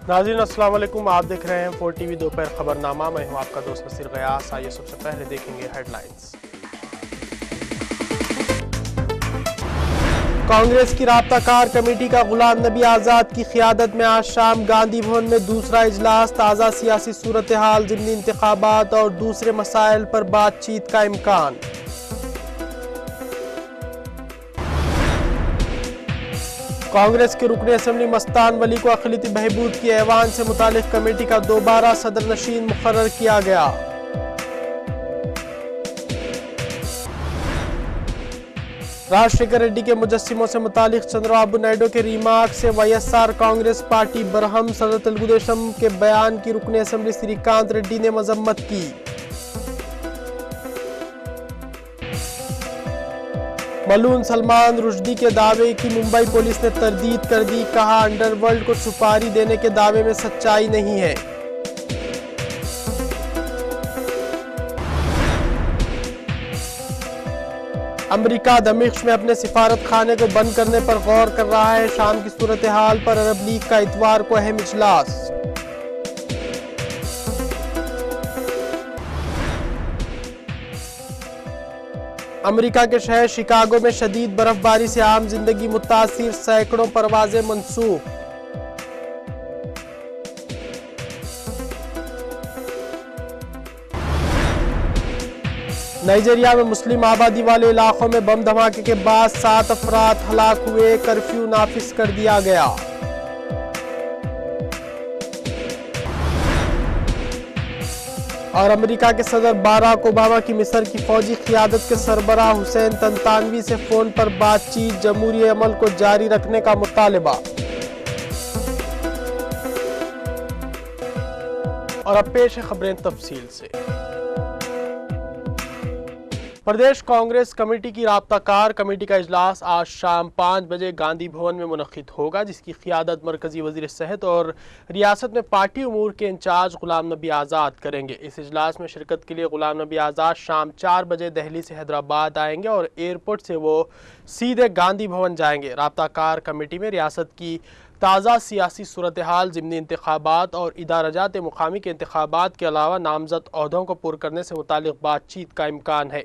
नाज़रीन अस्सलाम वालेकुम, आप देख रहे हैं 4 TV दोपहर खबरनामा। मैं हूं आपका दोस्त नसीर गयास। आइए सबसे पहले देखेंगे हेडलाइंस। कांग्रेस की राब्ता-कार कमेटी का गुलाम नबी आज़ाद की क़ियादत में आज शाम गांधी भवन में दूसरा इजलास। ताज़ा सियासी सूरत हाल, ज़िमनी इंतखाबात और दूसरे मसाइल पर बातचीत का इम्कान। कांग्रेस के रुकन असम्बली मस्तान वली को अक़लियती बहबूद की ऐवान से मुतालिक कमेटी का दोबारा सदर नशीन मुक़र्रर किया गया। राजशेखर रेड्डी के मुजस्सिमों से मुतालिक चंद्रबाबू नायडू के रिमार्क से वाईएसआर कांग्रेस पार्टी बरहम। सदर तेलुगुदेशम के बयान की रुकन असम्बली श्रीकांत रेड्डी ने मजम्मत की। मलून सलमान रुश्दी के दावे की मुंबई पुलिस ने तरदीद कर दी। कहा, अंडरवर्ल्ड को सुपारी देने के दावे में सच्चाई नहीं है। अमेरिका दमिश्क में अपने सिफारत खाने को बंद करने पर गौर कर रहा है। शाम की सूरत हाल पर अरब लीग का इतवार को अहम इजलास। अमेरिका के शहर शिकागो में शदीद बर्फबारी से आम जिंदगी मुतासिर, सैकड़ों परवाजें मनसूख। नाइजीरिया में मुस्लिम आबादी वाले इलाकों में बम धमाके के बाद 7 अफराद हलाक हुए। कर्फ्यू नाफिज कर दिया गया। और अमेरिका के सदर बाराक ओबामा की मिस्र की फौजी क़ियादत के सरबराह हुसैन तंतानवी से फोन पर बातचीत। जमहूरी अमल को जारी रखने का मुतालबा। और अब पेश है खबरें तफसील से। प्रदेश कांग्रेस कमेटी की राब्ता-कार कमेटी का इजलास आज शाम 5 बजे गांधी भवन में मुनक़िद होगा, जिसकी क़ियादत मरकज़ी वज़ीर सेहत और रियासत में पार्टी उमूर के इंचार्ज गुलाम नबी आज़ाद करेंगे। इस इजलास में शिरकत के लिए गुलाम नबी आज़ाद शाम 4 बजे दिल्ली से हैदराबाद आएंगे और एयरपोर्ट से वो सीधे गांधी भवन जाएंगे। राब्ता-कार कमेटी में रियासत की ताज़ा सियासी सूरत हाल, ज़िमनी इंतखाबात और इदारजात मुकामी के इंतखाबात के अलावा नामज़द ओहदों को पुर करने से मुतालिक बातचीत का इम्कान है।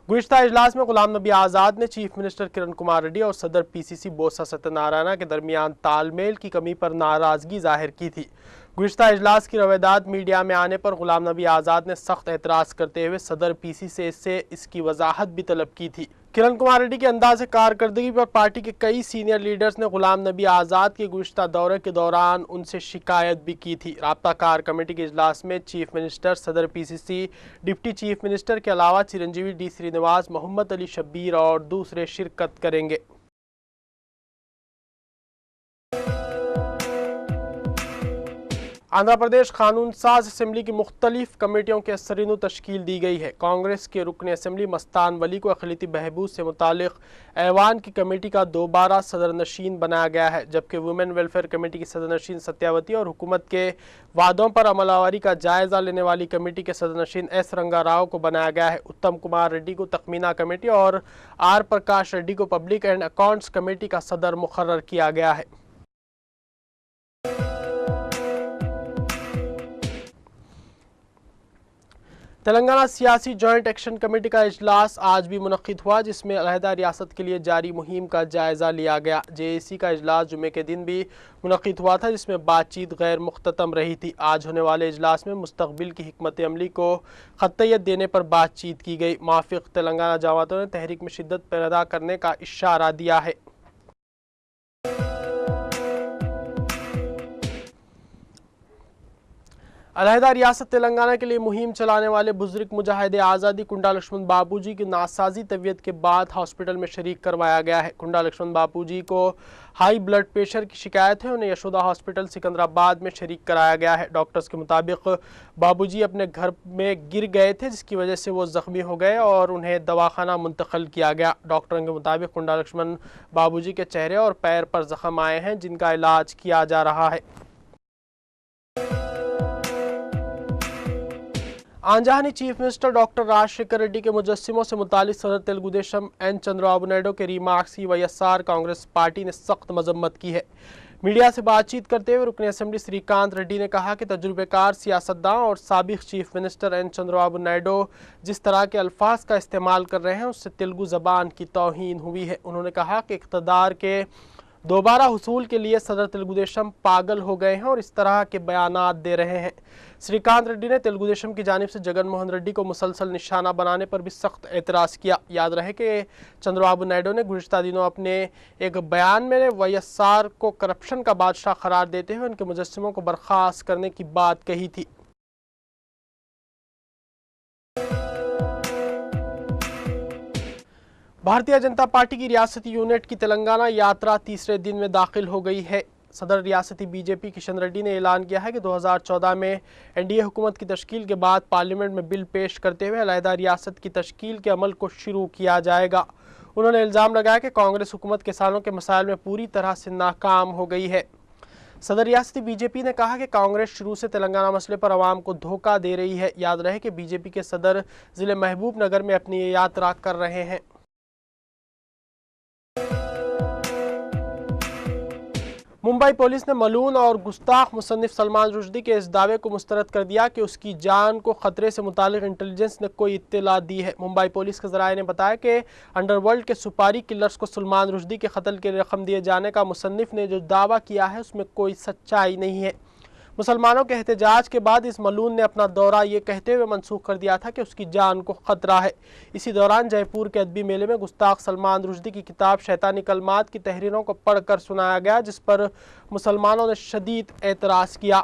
गुज़िश्ता इजलास में गुलाम नबी आज़ाद ने चीफ मिनिस्टर किरण कुमार रेड्डी और सदर पीसीसी बोसा सत्यनारायण के दरमियान तालमेल की कमी पर नाराज़गी जाहिर की थी। गुज़िश्ता इजलास की रवेदात मीडिया में आने पर गुलाम नबी आज़ाद ने सख्त एतराज़ करते हुए सदर पीसीसी से इसकी वजाहत भी तलब की थी। किरण कुमार रेड्डी के अंदाज़ कारकर्दगी पर पार्टी के कई सीनियर लीडर्स ने गुलाम नबी आज़ाद के गुज़िश्ता दौरे के दौरान उनसे शिकायत भी की थी। राब्ता-कार कमेटी के इजलास में चीफ मिनिस्टर, सदर पीसीसी, डिप्टी चीफ मिनिस्टर के अलावा चिरंजीवी डी श्रीनिवास, मोहम्मद अली शब्बीर और दूसरे शिरकत करेंगे। आंध्र प्रदेश कानून साज असम्बली की मुख्तलिफ कमेटियों के सरीनु तश्कील दी गई है। कांग्रेस के रुकन असम्बली मस्तान वली को अक़लियती बहबूद से मुतालिक ऐवान की कमेटी का दोबारा सदर नशीन बनाया गया है, जबकि वुमेन वेलफेयर कमेटी की सदर नशीन सत्यावती और हुकूमत के वादों पर अमलावरी का जायज़ा लेने वाली कमेटी के सदर नशीन एस रंगा राव को बनाया गया है। उत्तम कुमार रेड्डी को तखमीना कमेटी और आर प्रकाश रेड्डी को पब्लिक एंड अकाउंट्स कमेटी का सदर मुक़र्रर किया गया है। तेलंगाना सियासी जॉइंट एक्शन कमेटी का इजलास आज भी मुनक़िद हुआ, जिसमें अलहदा रियासत के लिए जारी मुहिम का जायज़ा लिया गया। जेएसी का इजलास जुमे के दिन भी मुनक़िद हुआ था, जिसमें बातचीत गैर मुख्ततम रही थी। आज होने वाले इजलास में मुस्तक़बिल की हिकमत अमली को ख़त्तियत देने पर बातचीत की गई। माफ़िक़ तेलंगाना जमातों ने तहरीक में शिद्दत पैदा करने का इशारा दिया है। अलहदा रियासत तेलंगाना के लिए मुहिम चलाने वाले बुजुर्ग मुजाहिद आज़ादी कुंडा लक्ष्मण बापूजी की नासाजी तबीयत के बाद हॉस्पिटल में शरीक करवाया गया है। कुंडा लक्ष्मण बापूजी को हाई ब्लड प्रेशर की शिकायत है। उन्हें यशोदा हॉस्पिटल सिकंदराबाद में शरीक कराया गया है। डॉक्टर्स के मुताबिक बापूजी अपने घर में गिर गए थे, जिसकी वजह से वो ज़ख्मी हो गए और उन्हें दवाखाना मुंतकिल किया गया। डॉक्टरों के मुताबिक कुंडा लक्ष्मण बापूजी के चेहरे और पैर पर जख्म आए हैं, जिनका इलाज किया जा रहा है। आंजहानी chief minister doctor Rajashekhar Reddy के मुजस्सिमों से मुतालिक सदर तेलुगुदेशम एन चंद्रबाबू नायडू के रिमार्क्स की वाईएसआर कांग्रेस पार्टी ने सख्त मजम्मत की है। मीडिया से बातचीत करते हुए रुकन असेंबली श्रीकांत रेड्डी ने कहा कि तजुर्बेकार सियासतदान और साबिक चीफ मिनिस्टर एन चंद्रबाबू नायडू जिस तरह के अल्फाज का इस्तेमाल कर रहे हैं उससे तेलुगु ज़बान की तौहीन हुई है। उन्होंने कहा कि इक़्तिदार के दोबारा हुसूल के लिए सदर तेलुगुदेशम पागल हो गए हैं और इस तरह के बयानात दे रहे हैं। श्रीकांत रेड्डी ने तेलुगुदेशम की जानिब से जगन मोहन रेड्डी को मुसलसल निशाना बनाने पर भी सख्त एतराज़ किया। याद रहे कि चंद्रबाबू नायडू ने गुज़िश्ता दिनों अपने एक बयान में वाईएसआर को करप्शन का बादशाह करार देते हुए उनके मुजस्सिमों को बर्खास्त करने की बात कही थी। भारतीय जनता पार्टी की रियासती यूनिट की तेलंगाना यात्रा तीसरे दिन में दाखिल हो गई है। सदर रियासती बीजेपी किशन रेड्डी ने ऐलान किया है कि 2014 में एनडीए हुकूमत की तश्कील के बाद पार्लियामेंट में बिल पेश करते हुए अलहदा रियासत की तश्कील के अमल को शुरू किया जाएगा। उन्होंने इल्ज़ाम लगाया कि कांग्रेस हुकूमत किसानों के मसाइल में पूरी तरह से नाकाम हो गई है। सदर रियासती बीजेपी ने कहा कि कांग्रेस शुरू से तेलंगाना मसले पर आवाम को धोखा दे रही है। याद रहे कि बीजेपी के सदर ज़िले महबूब नगर में अपनी ये यात्रा कर रहे हैं। मुंबई पुलिस ने मलून और गुस्ताख मुसन्निफ सलमान रुश्दी के इस दावे को मुस्तरद कर दिया कि उसकी जान को खतरे से मुतालिक इंटेलिजेंस ने कोई इत्तला दी है। मुंबई पुलिस के ज़राए ने बताया कि अंडरवर्ल्ड के सुपारी किलर्स को सलमान रुश्दी के कत्ल के लिए रकम दिए जाने का मुसन्निफ ने जो दावा किया है उसमें कोई सच्चाई नहीं है। मुसलमानों के एहतजाज के बाद इस मलून ने अपना दौरा ये कहते हुए मनसूख कर दिया था कि उसकी जान को ख़तरा है। इसी दौरान जयपुर के अदबी मेले में गुस्ताख सलमान रुश्दी की किताब शैतानी कलमात की तहरीरों को पढ़कर सुनाया गया, जिस पर मुसलमानों ने शदीद एतराज़ किया।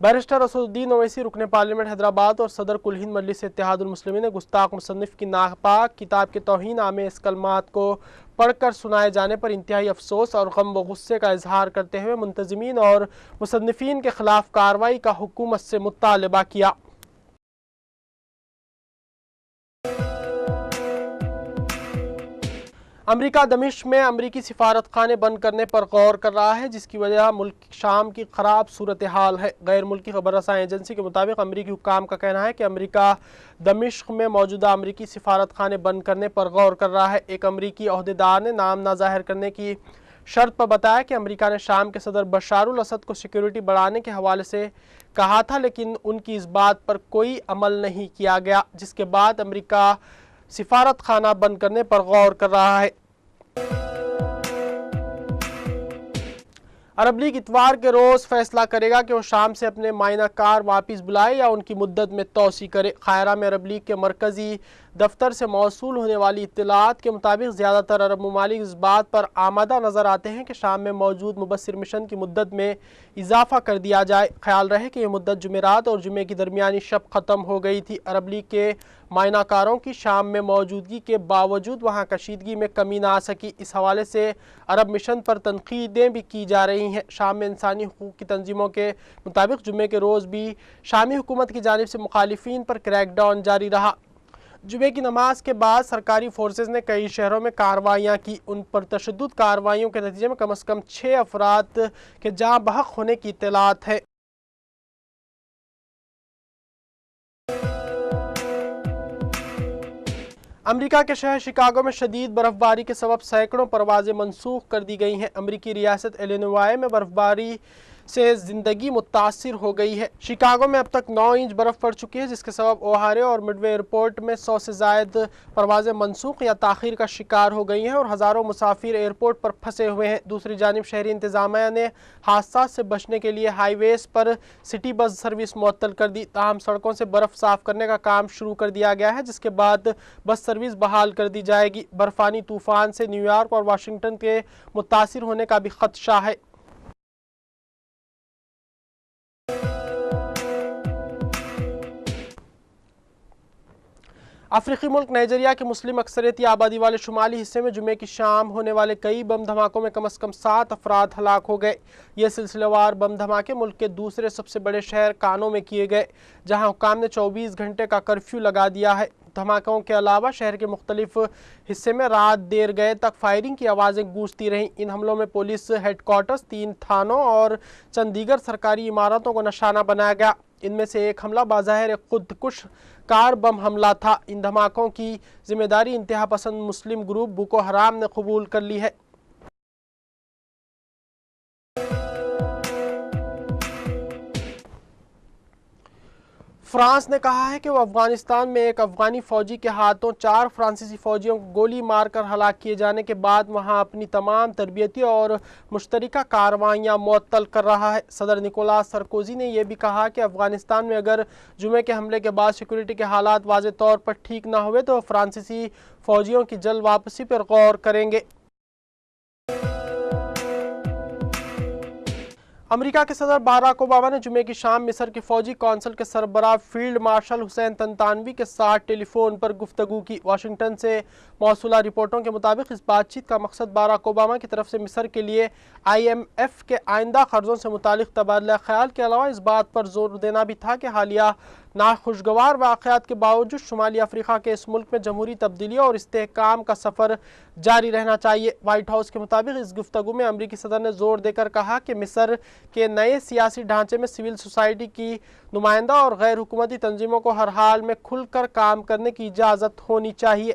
बैरिस्टर असदुद्दीन ओवैसी रुकने पार्लियामेंट हैदराबाद और सदर कुल हिंद मजलिस इत्तेहादुल मुस्लिमीन ने गुस्ताख मुसन्निफ की नापाक किताब के तौहीन आमेज़ कलमात को पढ़कर सुनाए जाने पर इंतहाई अफसोस और गम व गुस्से का इजहार करते हुए मुंतज़मीन और मुसन्निफीन के खिलाफ कार्रवाई का हुकूमत से मुतालबा किया। अमेरिका दमिश्क में अमरीकी सिफारत खाने बंद करने पर गौर कर रहा है, जिसकी वजह मुल्क शाम की ख़राब सूरत हाल है। गैर मुल्की खबर रसां एजेंसी के मुताबिक अमरीकी हुक्काम का कहना है कि अमरीका दमिश्क में मौजूदा अमरीकी सिफारत खाने बंद करने पर गौर कर रहा है। एक अमरीकी अहदेदार ने नाम ना ज़ाहिर करने की शर्त पर बताया कि अमरीका ने शाम के सदर बशारुल असद को सिक्योरिटी बढ़ाने के हवाले से कहा था, लेकिन उनकी इस बात पर कोई अमल नहीं किया गया, जिसके बाद अमरीका सिफारत खाना बंद करने पर गौर कर रहा है। अरब लीग इतवार के रोज़ फैसला करेगा कि वो शाम से अपने मायनाकार वापस बुलाए या उनकी मुद्दत में तोसी करे। कायरा में अरब लीग के मरकज़ी दफ्तर से मौसूल होने वाली इत्तलात के मुताबिक ज़्यादातर अरब ममालिक इस बात पर आमादा नज़र आते हैं कि शाम में मौजूद मुबस्सिर मिशन की मुद्दत में इजाफ़ा कर दिया जाए। ख्याल रहे कि यह मुद्दत जुमेरात और जुमे की दरमियानी शब ख़त्म हो गई थी। अरब लीग के मायनाकारों की शाम में मौजूदगी के बावजूद वहाँ कशीदगी में कमी ना आ सकी। इस हवाले से अरब मिशन पर तनकीदें भी की जा रही हैं। शाम में इंसानी हुकूक की तंजीमों के मुताबिक जुमे के रोज़ भी शामी हुकूमत की जानिब से मुखालिफिन पर क्रैकडाउन जारी रहा। जुमे की नमाज के बाद सरकारी फोर्सेज ने कई शहरों में कार्रवाइयाँ की। उन पर तशद्दुद कार्रवाइयों के नतीजे में कम से कम 6 अफराद के जाँ बहक होने की इत्तलात है। अमेरिका के शहर शिकागो में शदीद बर्फबारी के सबब सैकड़ों परवाज़ें मनसूख कर दी गई हैं। अमेरिकी रियासत इलिनॉय में बर्फबारी से ज़िंदगी मुतासिर हो गई है। शिकागो में अब तक 9 इंच बर्फ़ पड़ चुकी है, जिसके सबब ओहायो और मिडवे एयरपोर्ट में 100 से ज़ायद परवाज़ें मनसूख या ताख़ीर का शिकार हो गई हैं और हज़ारों मुसाफिर एयरपोर्ट पर फंसे हुए हैं। दूसरी जानिब शहरी इंतज़ामिया ने हादसा से बचने के लिए हाईवेज़ पर सिटी बस सर्विस मुअत्तल कर दी। ताहम सड़कों से बर्फ़ साफ़ करने का काम शुरू कर दिया गया है, जिसके बाद बस सर्विस बहाल कर दी जाएगी। बर्फ़ानी तूफ़ान से न्यूयॉर्क और वाशिंगटन के मुतासिर होने का भी ख़दशा है। अफ्रीकी मुल्क नाइजीरिया के मुस्लिम अक्सरियती आबादी वाले शुमाली हिस्से में जुमे की शाम होने वाले कई बम धमाकों में कम से कम 7 अफराद हलाक हो गए। ये सिलसिलेवार बम धमाके मुल्क के दूसरे सबसे बड़े शहर कानो में किए गए, जहां हुक्काम ने 24 घंटे का कर्फ्यू लगा दिया है। धमाकों के अलावा शहर के मुख्तलिफ हिस्से में रात देर गए तक फायरिंग की आवाज़ें गूंजती रहीं। इन हमलों में पुलिस हेडक्वार्टर्स, 3 थानों और चंद दीगर सरकारी इमारतों को निशाना बनाया गया। इनमें से एक हमला बाज़ाहिर खुदकुश कार बम हमला था। इन धमाकों की जिम्मेदारी इंतहा पसंद मुस्लिम ग्रुप बोको हराम ने कबूल कर ली है। فرانس نے کہا ہے کہ وہ افغانستان میں ایک افغانی فوجی کے ہاتھوں 4 فرانسیسی فوجیوں کو گولی مار کر ہلاک کیے جانے کے بعد وہاں اپنی تمام تربیتی اور مشترکہ کارروائیاں معطل کر رہا ہے۔ صدر نکولاس سرکوزی نے یہ بھی کہا کہ افغانستان میں اگر جمعے کے حملے کے بعد سیکورٹی کے حالات واضح طور پر ٹھیک نہ ہوئے تو فرانسیسی فوجیوں کی جلد واپسی پر غور کریں گے۔ امریکہ کے صدر باراک اوباما نے جمعے کی شام مصر کے فوجی کونسل کے سربراہ فیلڈ مارشل حسین طنطاوی کے ساتھ ٹیلی فون پر گفتگو کی۔ واشنگٹن سے موصولہ رپورٹوں کے مطابق اس بات چیت کا مقصد باراک اوباما کی طرف سے مصر کے لیے IMF کے آئندہ قرضوں سے متعلق تبادلہ خیال کے علاوہ اس بات پر زور دینا بھی تھا کہ حالیہ ناخوشگوار واقعات کے باوجود شمالی افریقہ کے اس ملک میں جمہوری تبدیلی اور استحکام کا سفر جاری رہنا چاہیے۔ وائٹ ہاؤس کے مطابق اس گفتگو میں امریکی صدر نے زور دے کر کہا کہ مصر کے نئے سیاسی ڈھانچے میں سول سوسائٹی کی نمائندہ اور غیر حکومتی تنظیموں کو ہر حال میں کھل کر کام کرنے کی اجازت ہونی چاہیے۔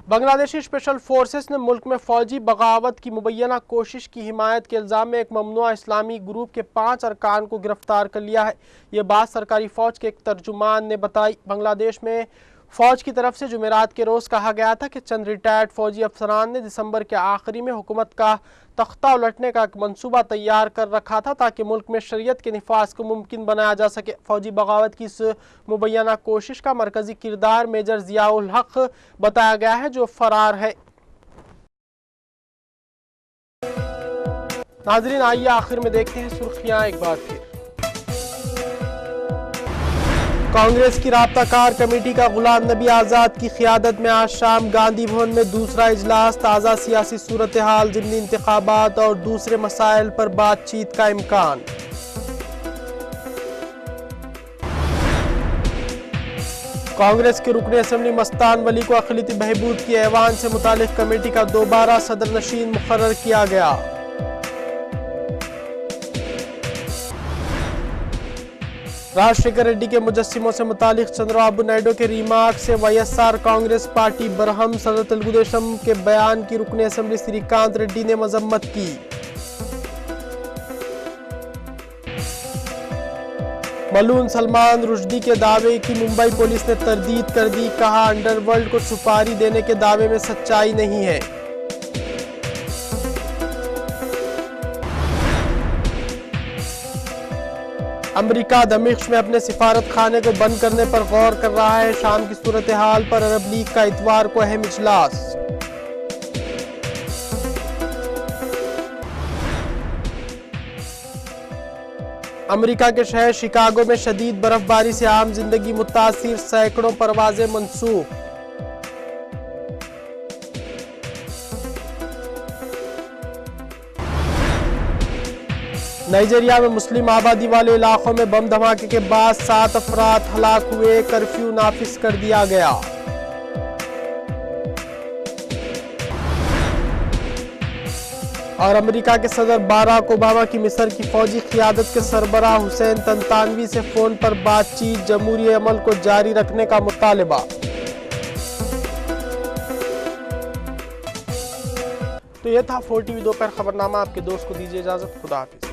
بنگلہ دیشی اسپیشل فورسز نے ملک میں فوجی بغاوت کی مبینہ کوشش کی حمایت کے الزام میں ایک ممنوعہ اسلامی گروپ کے 5 ارکان کو گرفتار کر لیا ہے۔ یہ بات سرکاری فوج کے ایک ترجمان نے بتائی۔ بنگلہ دیش میں فوج کی طرف سے جمعرات کے روز کہا گیا تھا کہ چند ریٹائرڈ فوجی افسران نے دسمبر کے آخری میں حکومت کا تختہ الٹنے کا ایک منصوبہ تیار کر رکھا تھا تاکہ ملک میں شریعت کے نفاذ کو ممکن بنایا جا سکے۔ فوجی بغاوت کی اس مبینہ کوشش کا مرکزی کردار میجر ضیاء الحق بتایا گیا ہے جو فرار ہے۔ ناظرین آئیے آخر میں دیکھتے ہیں سرخیاں ایک بار پھر۔ کانگریس کی رابطہ کار کمیٹی کا غلام نبی آزاد کی قیادت میں آج شام گاندھی بھون میں دوسرا اجلاس۔ تازہ سیاسی صورتحال، ضمنی انتخابات اور دوسرے مسائل پر بات چیت کا امکان۔ کانگریس کے رکن اسمبلی مستان ولی کو اقلیتی بہبود کی ایوان سے متعلق کمیٹی کا دوبارہ صدر نشین مقرر کیا گیا۔ راج شیکھر ریڈی کے مجسموں سے متعلق چندرابابو نائیڈو کے ریمارک سے وائیسآر کانگریس پارٹی برہم۔ صدر تلگو دیشم کے بیان کی رکن اسمبلی سری کانت ریڈی نے مذمت کی۔ ملون سلمان رشدی کے دعوے کی ممبئی پولیس نے تردید کر دی۔ کہا انڈر ورلڈ کو سپاری دینے کے دعوے میں سچائی نہیں ہے۔ امریکہ دمشق میں اپنے سفارت خانے کو بند کرنے پر غور کر رہا ہے۔ شام کی صورتحال پر عرب لیگ کا اتوار کو اہم اجلاس۔ امریکہ کے شہر شکاگو میں شدید برف باری سے عام زندگی متاثر، سینکڑوں پروازیں منسوخ۔ نائجیریا میں مسلم آبادی والے علاقوں میں بم دھماکے کے بعد 7 افراد ہلاک ہوئے، کرفیو نافذ کر دیا گیا۔ اور امریکہ کے صدر باراک اوباما کی مصر کی فوجی قیادت کے سربراہ حسین طنطاوی سے فون پر بات چیت، جمہوری عمل کو جاری رکھنے کا مطالبہ۔ تو یہ تھا 4 ٹی وی دوپہر خبرنامہ۔ آپ کے دوست کو دیجیے اجازت، خدا حافظ۔